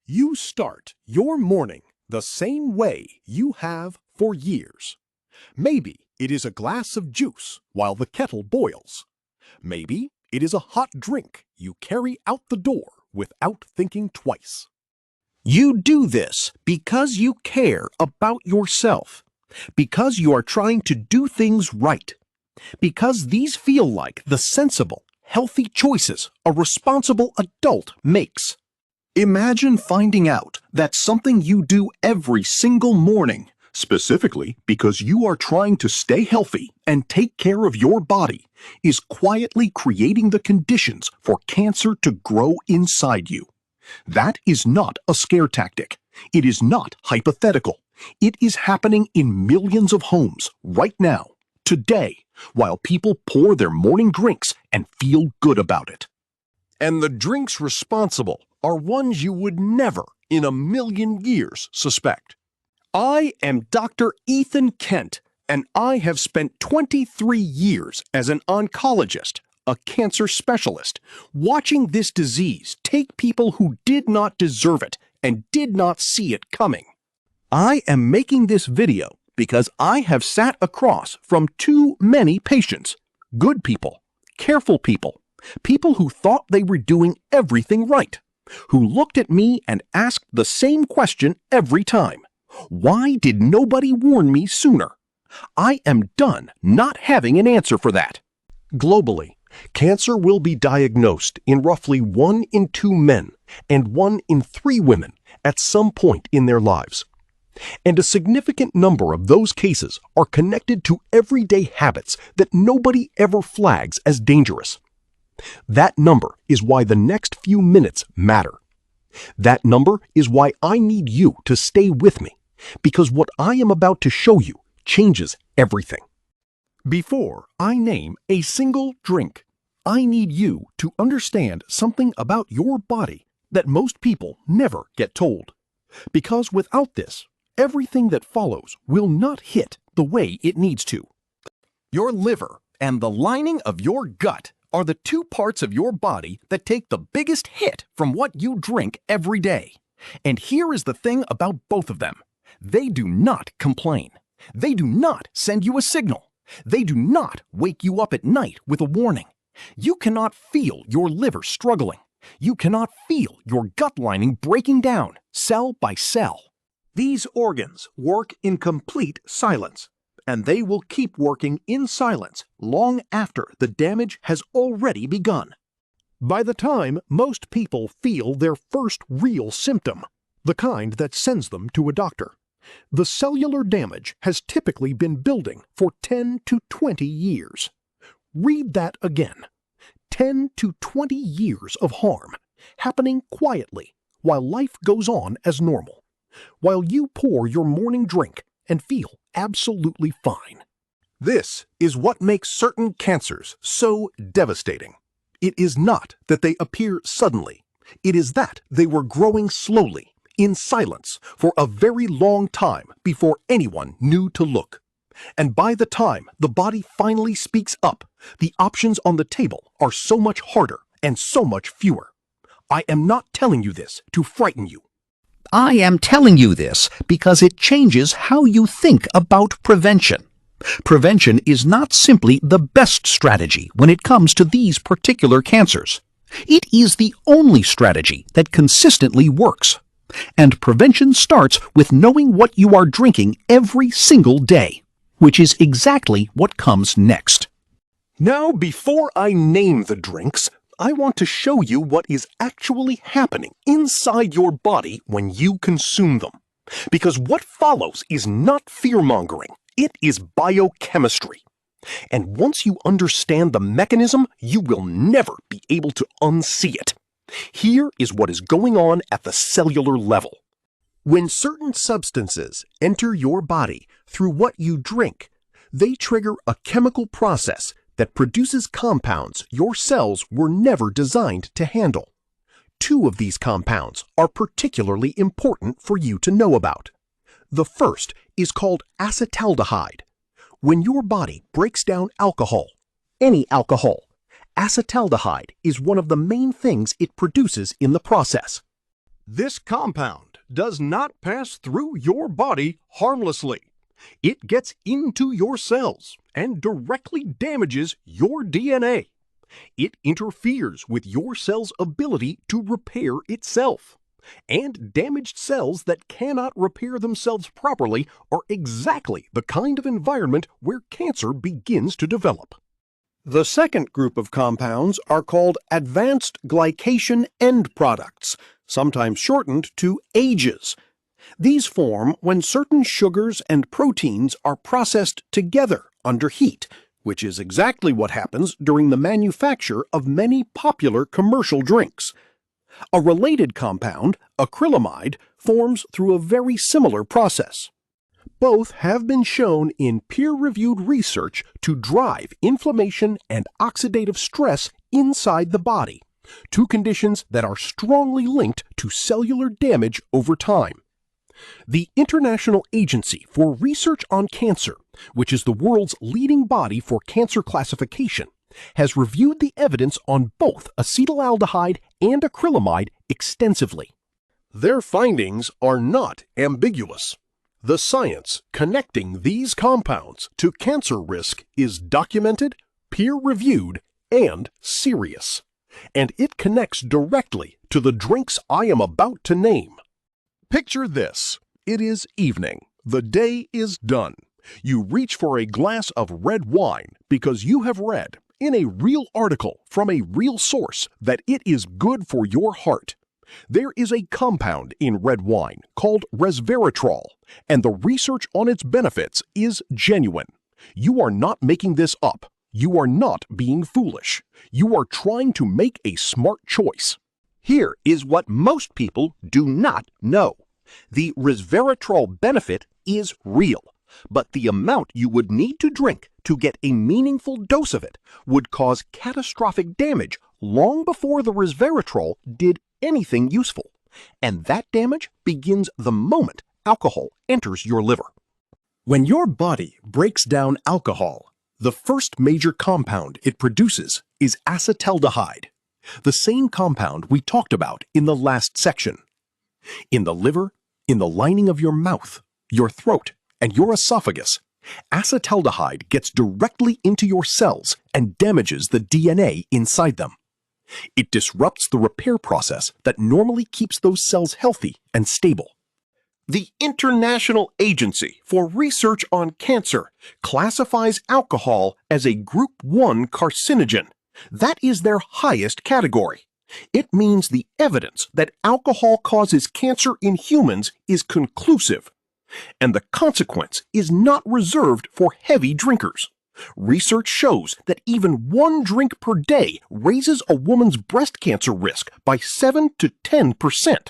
You start your morning the same way you have for years. Maybe it is a glass of juice while the kettle boils. Maybe it is a hot drink you carry out the door without thinking twice. You do this because you care about yourself, because you are trying to do things right, because these feel like the sensible, healthy choices a responsible adult makes. Imagine finding out that something you do every single morning, specifically because you are trying to stay healthy and take care of your body, is quietly creating the conditions for cancer to grow inside you. That is not a scare tactic. It is not hypothetical. It is happening in millions of homes right now, today, while people pour their morning drinks and feel good about it. And the drinks responsible are ones you would never in a million years suspect. I am Dr. Ethan Kent, and I have spent 23 years as an oncologist, a cancer specialist, watching this disease take people who did not deserve it and did not see it coming. I am making this video because I have sat across from too many patients, good people, careful people, people who thought they were doing everything right, who looked at me and asked the same question every time. Why did nobody warn me sooner? I am done not having an answer for that. Globally, cancer will be diagnosed in roughly 1 in 2 men and 1 in 3 women at some point in their lives. And a significant number of those cases are connected to everyday habits that nobody ever flags as dangerous. That number is why the next few minutes matter. That number is why I need you to stay with me, because what I am about to show you changes everything. Before I name a single drink, I need you to understand something about your body that most people never get told. Because without this, everything that follows will not hit the way it needs to. Your liver and the lining of your gut are the 2 parts of your body that take the biggest hit from what you drink every day. And here is the thing about both of them. They do not complain. They do not send you a signal. They do not wake you up at night with a warning. You cannot feel your liver struggling. You cannot feel your gut lining breaking down cell by cell. These organs work in complete silence, and they will keep working in silence long after the damage has already begun. By the time most people feel their first real symptom, the kind that sends them to a doctor, the cellular damage has typically been building for 10 to 20 years. Read that again. 10 to 20 years of harm, happening quietly while life goes on as normal, while you pour your morning drink and feel absolutely fine. This is what makes certain cancers so devastating. It is not that they appear suddenly. It is that they were growing slowly, in silence, for a very long time before anyone knew to look. And by the time the body finally speaks up, the options on the table are so much harder and so much fewer. I am not telling you this to frighten you. I am telling you this because it changes how you think about prevention. Prevention is not simply the best strategy when it comes to these particular cancers. It is the only strategy that consistently works. And prevention starts with knowing what you are drinking every single day, which is exactly what comes next. Now, before I name the drinks, I want to show you what is actually happening inside your body when you consume them. Because what follows is not fear-mongering, it is biochemistry. And once you understand the mechanism, you will never be able to unsee it. Here is what is going on at the cellular level. When certain substances enter your body through what you drink, they trigger a chemical process that produces compounds your cells were never designed to handle. 2 of these compounds are particularly important for you to know about. The first is called acetaldehyde. When your body breaks down alcohol, any alcohol, acetaldehyde is one of the main things it produces in the process. This compound does not pass through your body harmlessly. It gets into your cells and directly damages your DNA. It interferes with your cell's ability to repair itself. And damaged cells that cannot repair themselves properly are exactly the kind of environment where cancer begins to develop. The second group of compounds are called advanced glycation end products, sometimes shortened to AGEs. These form when certain sugars and proteins are processed together under heat, which is exactly what happens during the manufacture of many popular commercial drinks. A related compound, acrylamide, forms through a very similar process. Both have been shown in peer-reviewed research to drive inflammation and oxidative stress inside the body, two conditions that are strongly linked to cellular damage over time. The International Agency for Research on Cancer, which is the world's leading body for cancer classification, has reviewed the evidence on both acetaldehyde and acrylamide extensively. Their findings are not ambiguous. The science connecting these compounds to cancer risk is documented, peer-reviewed, and serious. And it connects directly to the drinks I am about to name. Picture this. It is evening. The day is done. You reach for a glass of red wine because you have read in a real article from a real source that it is good for your heart. There is a compound in red wine called resveratrol, and the research on its benefits is genuine. You are not making this up. You are not being foolish. You are trying to make a smart choice. Here is what most people do not know. The resveratrol benefit is real, but the amount you would need to drink to get a meaningful dose of it would cause catastrophic damage long before the resveratrol did anything useful. And that damage begins the moment alcohol enters your liver. When your body breaks down alcohol, the first major compound it produces is acetaldehyde, the same compound we talked about in the last section. In the liver, in the lining of your mouth, your throat, and your esophagus, acetaldehyde gets directly into your cells and damages the DNA inside them. It disrupts the repair process that normally keeps those cells healthy and stable. The International Agency for Research on Cancer classifies alcohol as a Group 1 carcinogen. That is their highest category. It means the evidence that alcohol causes cancer in humans is conclusive. And the consequence is not reserved for heavy drinkers. Research shows that even one drink per day raises a woman's breast cancer risk by 7 to 10%.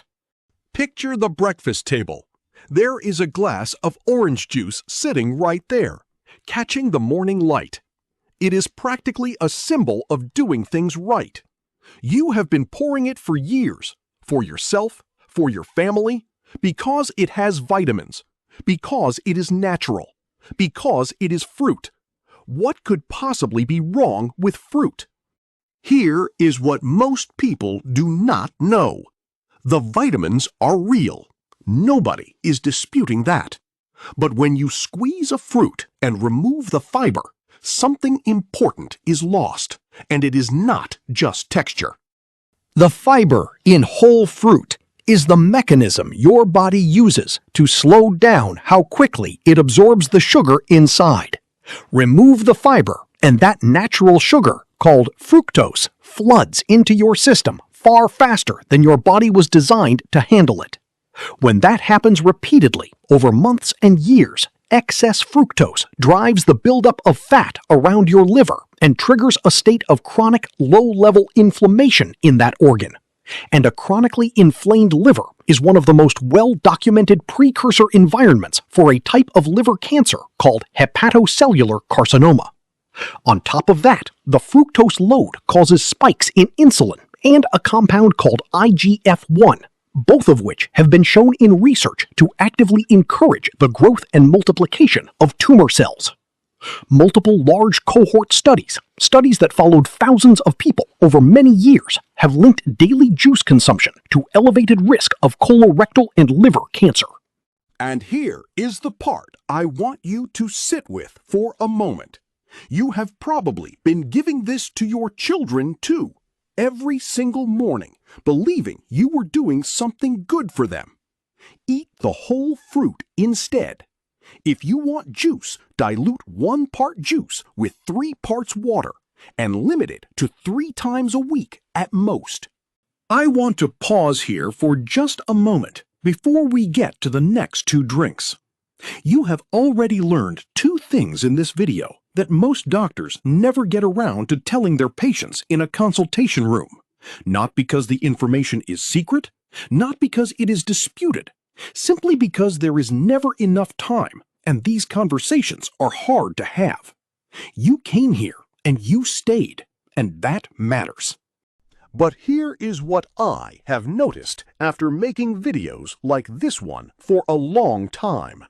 Picture the breakfast table. There is a glass of orange juice sitting right there, catching the morning light. It is practically a symbol of doing things right. You have been pouring it for years, for yourself, for your family, because it has vitamins, because it is natural, because it is fruit. What could possibly be wrong with fruit? Here is what most people do not know. The vitamins are real. Nobody is disputing that. But when you squeeze a fruit and remove the fiber, something important is lost, and it is not just texture. The fiber in whole fruit is the mechanism your body uses to slow down how quickly it absorbs the sugar inside. Remove the fiber, and that natural sugar, called fructose, floods into your system far faster than your body was designed to handle it. When that happens repeatedly over months and years, excess fructose drives the buildup of fat around your liver and triggers a state of chronic low-level inflammation in that organ. And a chronically inflamed liver is one of the most well-documented precursor environments for a type of liver cancer called hepatocellular carcinoma. On top of that, the fructose load causes spikes in insulin and a compound called IGF-1, both of which have been shown in research to actively encourage the growth and multiplication of tumor cells. Multiple large cohort studies, studies that followed thousands of people over many years, have linked daily juice consumption to elevated risk of colorectal and liver cancer. And here is the part I want you to sit with for a moment. You have probably been giving this to your children too, every single morning, believing you were doing something good for them. Eat the whole fruit instead. If you want juice, dilute 1 part juice with 3 parts water and limit it to 3 times a week at most. I want to pause here for just a moment before we get to the next 2 drinks. You have already learned 2 things in this video that most doctors never get around to telling their patients in a consultation room. Not because the information is secret, not because it is disputed, simply because there is never enough time and these conversations are hard to have. You came here and you stayed, and that matters. But here is what I have noticed after making videos like this one for a long time.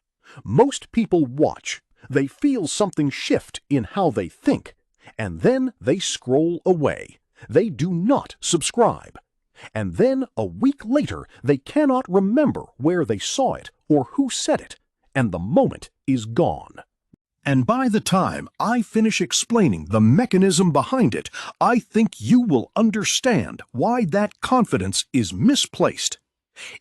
Most people watch, they feel something shift in how they think, and then they scroll away. They do not subscribe. And then a week later, they cannot remember where they saw it or who said it, and the moment is gone. And by the time I finish explaining the mechanism behind it, I think you will understand why that confidence is misplaced.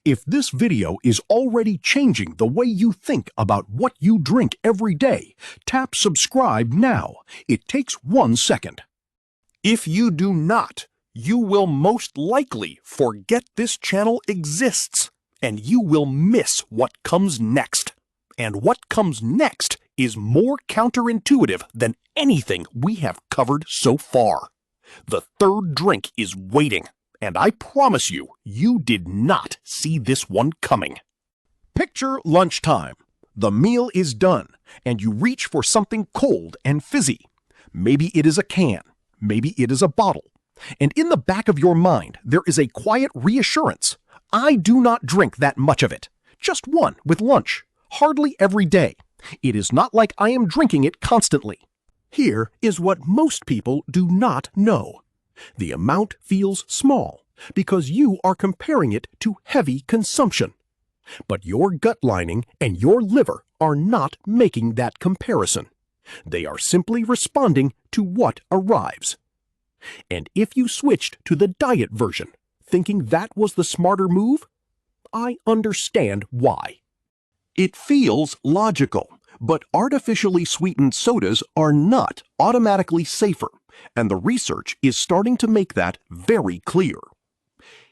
If this video is already changing the way you think about what you drink every day, tap subscribe now. It takes 1 second. If you do not, you will most likely forget this channel exists, and you will miss what comes next. And what comes next is more counterintuitive than anything we have covered so far. The 3rd drink is waiting, and I promise you, you did not see this one coming. Picture lunchtime. The meal is done, and you reach for something cold and fizzy. Maybe it is a can, maybe it is a bottle. And in the back of your mind, there is a quiet reassurance. I do not drink that much of it. Just one with lunch. Hardly every day. It is not like I am drinking it constantly. Here is what most people do not know. The amount feels small because you are comparing it to heavy consumption. But your gut lining and your liver are not making that comparison. They are simply responding to what arrives. And if you switched to the diet version, thinking that was the smarter move, I understand why. It feels logical, but artificially sweetened sodas are not automatically safer, and the research is starting to make that very clear.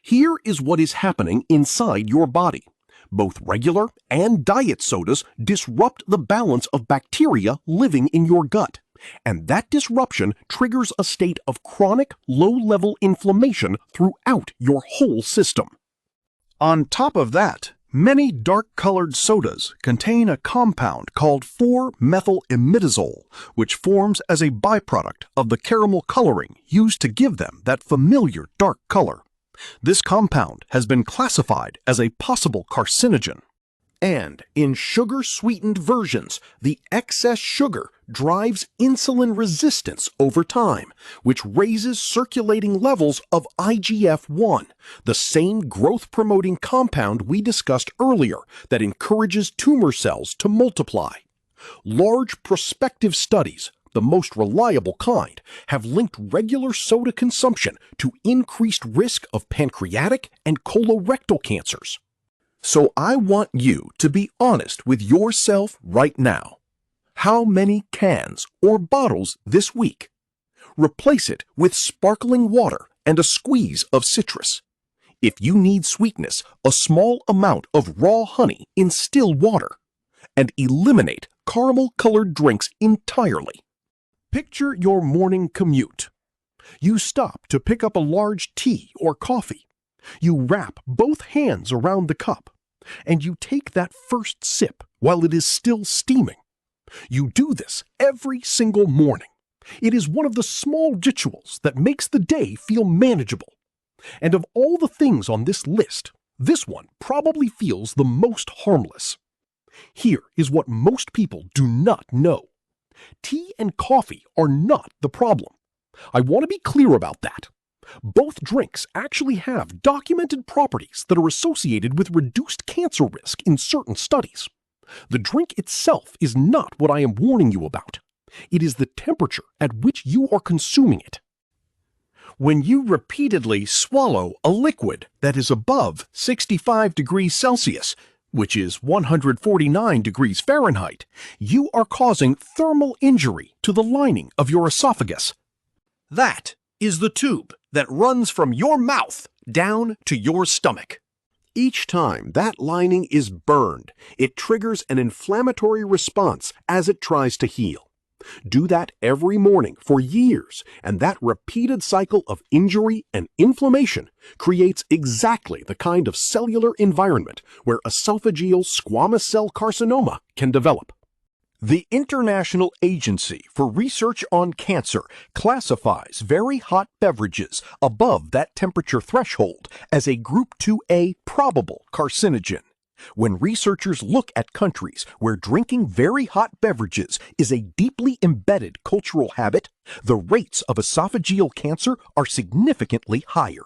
Here is what is happening inside your body. Both regular and diet sodas disrupt the balance of bacteria living in your gut, and that disruption triggers a state of chronic low-level inflammation throughout your whole system. On top of that, many dark-colored sodas contain a compound called 4-methylimidazole, which forms as a byproduct of the caramel coloring used to give them that familiar dark color. This compound has been classified as a possible carcinogen. And in sugar-sweetened versions, the excess sugar drives insulin resistance over time, which raises circulating levels of IGF-1, the same growth-promoting compound we discussed earlier that encourages tumor cells to multiply. Large prospective studies, the most reliable kind, have linked regular soda consumption to increased risk of pancreatic and colorectal cancers. So I want you to be honest with yourself right now. How many cans or bottles this week? Replace it with sparkling water and a squeeze of citrus. If you need sweetness, a small amount of raw honey in still water. And eliminate caramel-colored drinks entirely. Picture your morning commute. You stop to pick up a large tea or coffee. You wrap both hands around the cup, and you take that first sip while it is still steaming. You do this every single morning. It is one of the small rituals that makes the day feel manageable. And of all the things on this list, this one probably feels the most harmless. Here is what most people do not know. Tea and coffee are not the problem. I want to be clear about that. Both drinks actually have documented properties that are associated with reduced cancer risk in certain studies. The drink itself is not what I am warning you about. It is the temperature at which you are consuming it. When you repeatedly swallow a liquid that is above 65 degrees Celsius, which is 149 degrees Fahrenheit, you are causing thermal injury to the lining of your esophagus. That is the tube that runs from your mouth down to your stomach. Each time that lining is burned, it triggers an inflammatory response as it tries to heal. Do that every morning for years, and that repeated cycle of injury and inflammation creates exactly the kind of cellular environment where esophageal squamous cell carcinoma can develop. The International Agency for Research on Cancer classifies very hot beverages above that temperature threshold as a Group 2A probable carcinogen. When researchers look at countries where drinking very hot beverages is a deeply embedded cultural habit, the rates of esophageal cancer are significantly higher.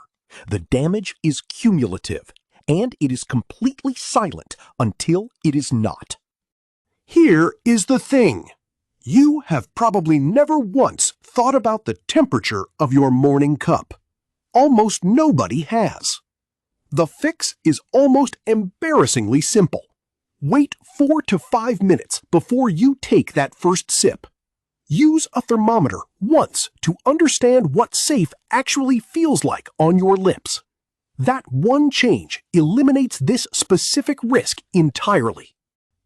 The damage is cumulative, and it is completely silent until it is not. Here is the thing. You have probably never once thought about the temperature of your morning cup. Almost nobody has. The fix is almost embarrassingly simple. Wait 4 to 5 minutes before you take that first sip. Use a thermometer once to understand what safe actually feels like on your lips. That one change eliminates this specific risk entirely.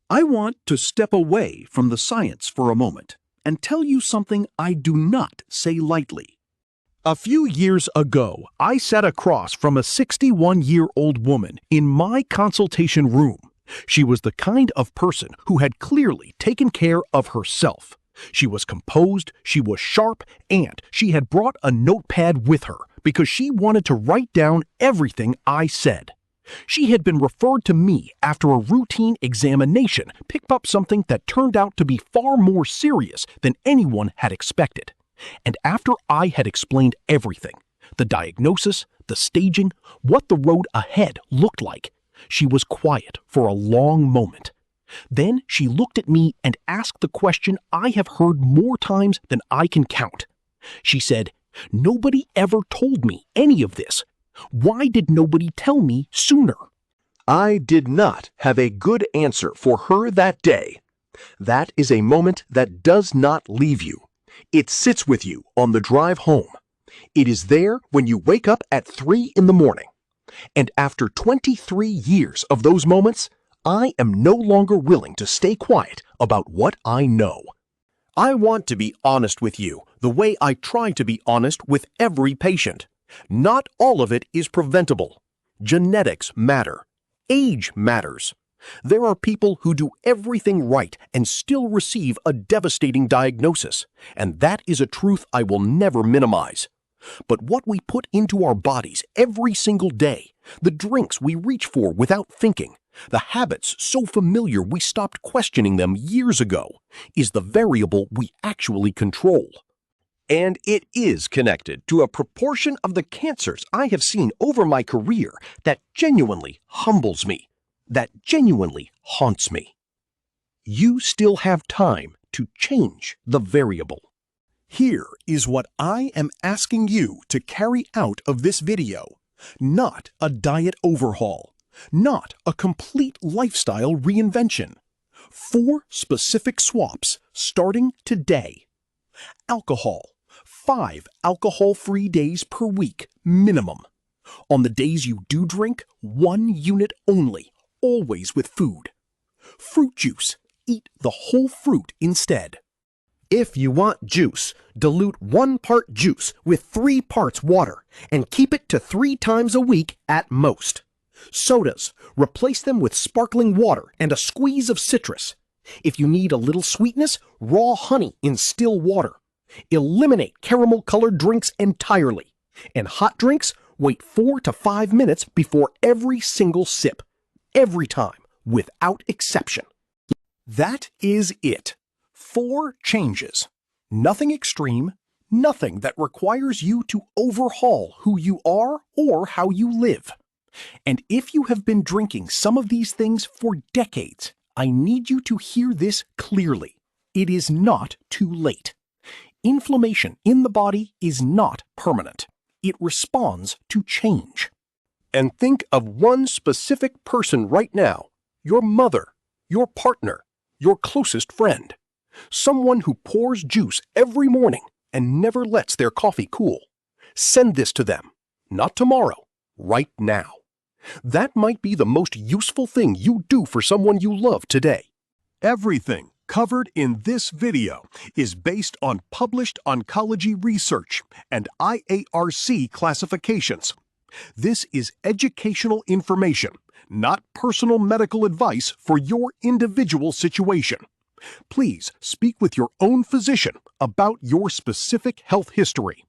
I want to step away from the science for a moment and tell you something I do not say lightly. A few years ago, I sat across from a 61-year-old woman in my consultation room. She was the kind of person who had clearly taken care of herself. She was composed, she was sharp, and she had brought a notepad with her because she wanted to write down everything I said. She had been referred to me after a routine examination, picked up something that turned out to be far more serious than anyone had expected. And after I had explained everything, the diagnosis, the staging, what the road ahead looked like, she was quiet for a long moment. Then she looked at me and asked the question I have heard more times than I can count. She said, "Nobody ever told me any of this. Why did nobody tell me sooner?" I did not have a good answer for her that day. That is a moment that does not leave you. It sits with you on the drive home. It is there when you wake up at 3 in the morning. And after 23 years of those moments, I am no longer willing to stay quiet about what I know. I want to be honest with you the way I try to be honest with every patient. Not all of it is preventable. Genetics matter. Age matters. There are people who do everything right and still receive a devastating diagnosis, and that is a truth I will never minimize. But what we put into our bodies every single day, the drinks we reach for without thinking, the habits so familiar we stopped questioning them years ago, is the variable we actually control. And it is connected to a proportion of the cancers I have seen over my career that genuinely humbles me, that genuinely haunts me. You still have time to change the variable. Here is what I am asking you to carry out of this video. Not a diet overhaul, not a complete lifestyle reinvention. 4 specific swaps starting today. Alcohol. 5 alcohol-free days per week, minimum. On the days you do drink, 1 unit only, always with food. Fruit juice. Eat the whole fruit instead. If you want juice, dilute 1 part juice with 3 parts water and keep it to 3 times a week at most. Sodas. Replace them with sparkling water and a squeeze of citrus. If you need a little sweetness, raw honey in still water. Eliminate caramel-colored drinks entirely. And hot drinks, wait 4 to 5 minutes before every single sip. Every time, without exception. That is it. 4 changes. Nothing extreme, nothing that requires you to overhaul who you are or how you live. And if you have been drinking some of these things for decades, I need you to hear this clearly. It is not too late. Inflammation in the body is not permanent. It responds to change. And think of one specific person right now, your mother, your partner, your closest friend, someone who pours juice every morning and never lets their coffee cool. Send this to them, not tomorrow, right now. That might be the most useful thing you do for someone you love today. Everything covered in this video is based on published oncology research and IARC classifications. This is educational information, not personal medical advice for your individual situation. Please speak with your own physician about your specific health history.